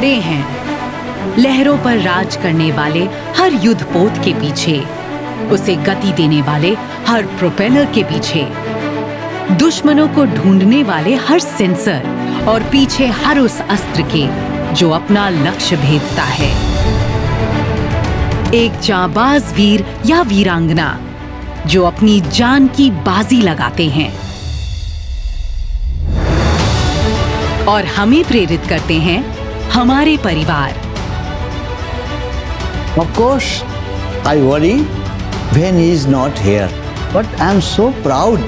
खड़े हैं लहरों पर राज करने वाले हर युद्धपोत के पीछे, उसे गति देने वाले हर प्रोपेलर के पीछे, दुश्मनों को ढूंढने वाले हर सेंसर और पीछे हर उस अस्त्र के जो अपना लक्ष्य भेदता है। एक जांबाज वीर या वीरांगना जो अपनी जान की बाजी लगाते हैं और हमें प्रेरित करते हैं हमारे परिवार। Of course, I worry when he is not here, but I am so proud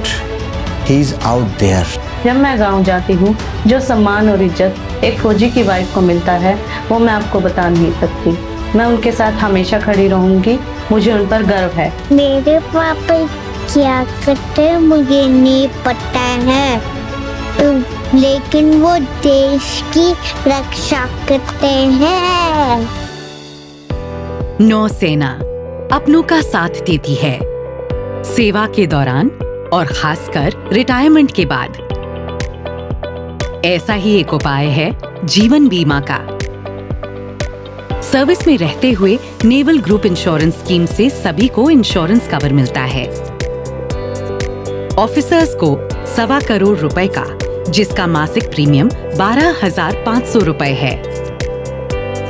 he is out there. जब मैं गांव जाती हूँ, जो सम्मान और इज्जत एक फौजी की वाइफ को मिलता है, वो मैं आपको बता नहीं सकती। मैं उनके साथ हमेशा खड़ी रहूंगी, मुझे उन पर गर्व है। मेरे पापा क्या करते हैं मुझे नहीं पता है, लेकिन वो देश की रक्षा करते हैं। नौसेना अपनों का साथ देती है, सेवा के दौरान और खासकर रिटायरमेंट के बाद। ऐसा ही एक उपाय है जीवन बीमा का। सर्विस में रहते हुए नेवल ग्रुप इंश्योरेंस स्कीम से सभी को इंश्योरेंस कवर मिलता है। ऑफिसर्स को 1.25 करोड़ रुपए का, जिसका मासिक प्रीमियम 12,500 रुपए है,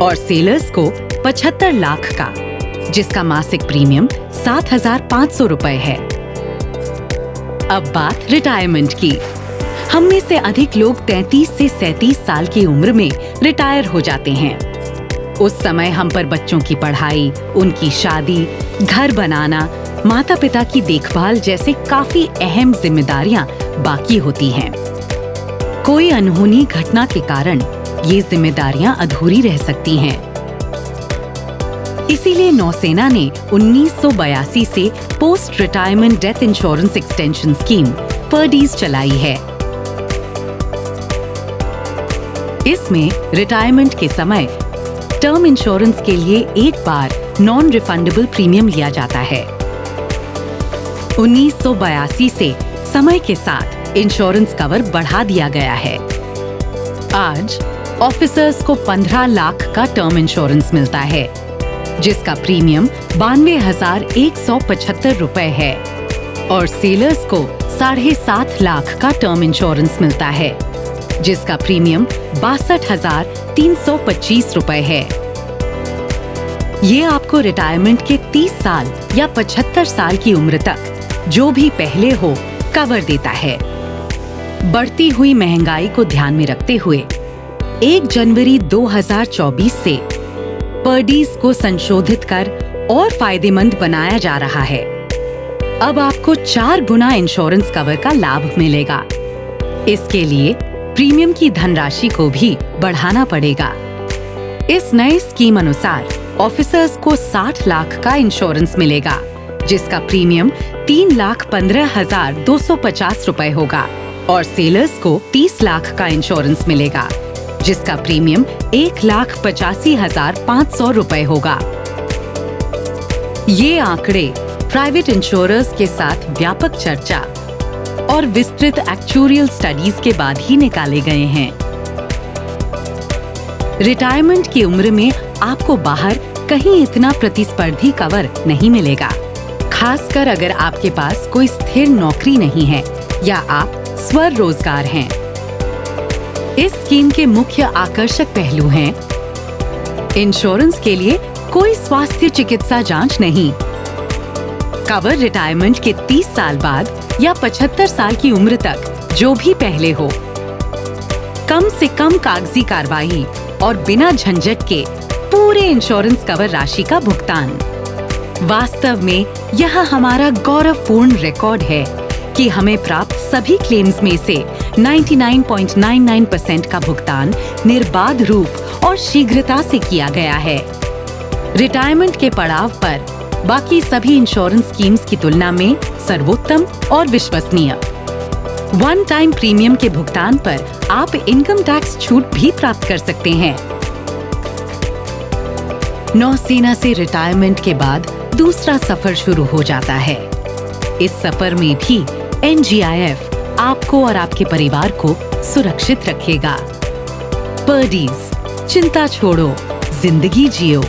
और सेलर्स को 75 लाख का, जिसका मासिक प्रीमियम 7,500 रुपए है। अब बात रिटायरमेंट की। हम में से अधिक लोग 33 से 37 साल की उम्र में रिटायर हो जाते हैं। उस समय हम पर बच्चों की पढ़ाई, उनकी शादी, घर बनाना, माता पिता की देखभाल जैसे काफी अहम जिम्मेदारियां बाकी होती हैं। कोई अनहोनी घटना के कारण ये जिम्मेदारियां अधूरी रह सकती हैं। इसीलिए नौसेना ने 1982 से post retirement death insurance extension scheme पर्डीज चलाई है। इसमें रिटायरमेंट के समय टर्म इंश्योरेंस के लिए एक बार नॉन रिफंडेबल प्रीमियम लिया जाता है। 1982 से समय के साथ इंश्योरेंस कवर बढ़ा दिया गया है। आज ऑफिसर्स को 15 लाख का टर्म इंश्योरेंस मिलता है, जिसका प्रीमियम 92,175 रुपए है, और सेलर्स को 7.5 लाख का टर्म इंश्योरेंस मिलता है, जिसका प्रीमियम 62,325 रुपए है। ये आपको रिटायरमेंट के 30 साल या 75 साल की उम्र तक जो भी पहले हो कवर देता है। बढ़ती हुई महंगाई को ध्यान में रखते हुए 1 जनवरी 2024 से पर्डीज को संशोधित कर और फायदेमंद बनाया जा रहा है। अब आपको 4 गुना इंश्योरेंस कवर का लाभ मिलेगा। इसके लिए प्रीमियम की धनराशि को भी बढ़ाना पड़ेगा। इस नए स्कीम अनुसार ऑफिसर्स को 60 लाख का इंश्योरेंस मिलेगा, जिसका प्रीमियम 3,15,250 रुपए होगा, और सेलर्स को 30 लाख का इंश्योरेंस मिलेगा, जिसका प्रीमियम 1,85,500 रुपए होगा। ये आंकड़े प्राइवेट इंश्योरर्स के साथ व्यापक चर्चा और विस्तृत एक्चुरियल स्टडीज के बाद ही निकाले गए हैं। रिटायरमेंट की उम्र में आपको बाहर कहीं इतना प्रतिस्पर्धी कवर नहीं मिलेगा, खासकर अगर आपके पास कोई स्थिर नौकरी नहीं है या आप स्वरोजगार हैं। इस स्कीम के मुख्य आकर्षक पहलू हैं: इंश्योरेंस के लिए कोई स्वास्थ्य चिकित्सा जांच नहीं, कवर रिटायरमेंट के 30 साल बाद या 75 साल की उम्र तक जो भी पहले हो, कम से कम कागजी कार्रवाई और बिना झंझट के पूरे इंश्योरेंस कवर राशि का भुगतान। वास्तव में यह हमारा गौरवपूर्ण रिकॉर्ड है कि हमें प्राप्त सभी क्लेम्स में से 99.99% का भुगतान निर्बाध रूप और शीघ्रता से किया गया है। रिटायरमेंट के पड़ाव पर बाकी सभी इंश्योरेंस स्कीम्स की तुलना में सर्वोत्तम और विश्वसनीय। वन टाइम प्रीमियम के भुगतान पर आप इनकम टैक्स छूट भी प्राप्त कर सकते हैं। नौसेना से रिटायरमेंट के बाद दूसरा सफर शुरू हो जाता है। इस सफर में भी NGIF आपको और आपके परिवार को सुरक्षित रखेगा। पर्डीज, चिंता छोड़ो, जिंदगी जियो।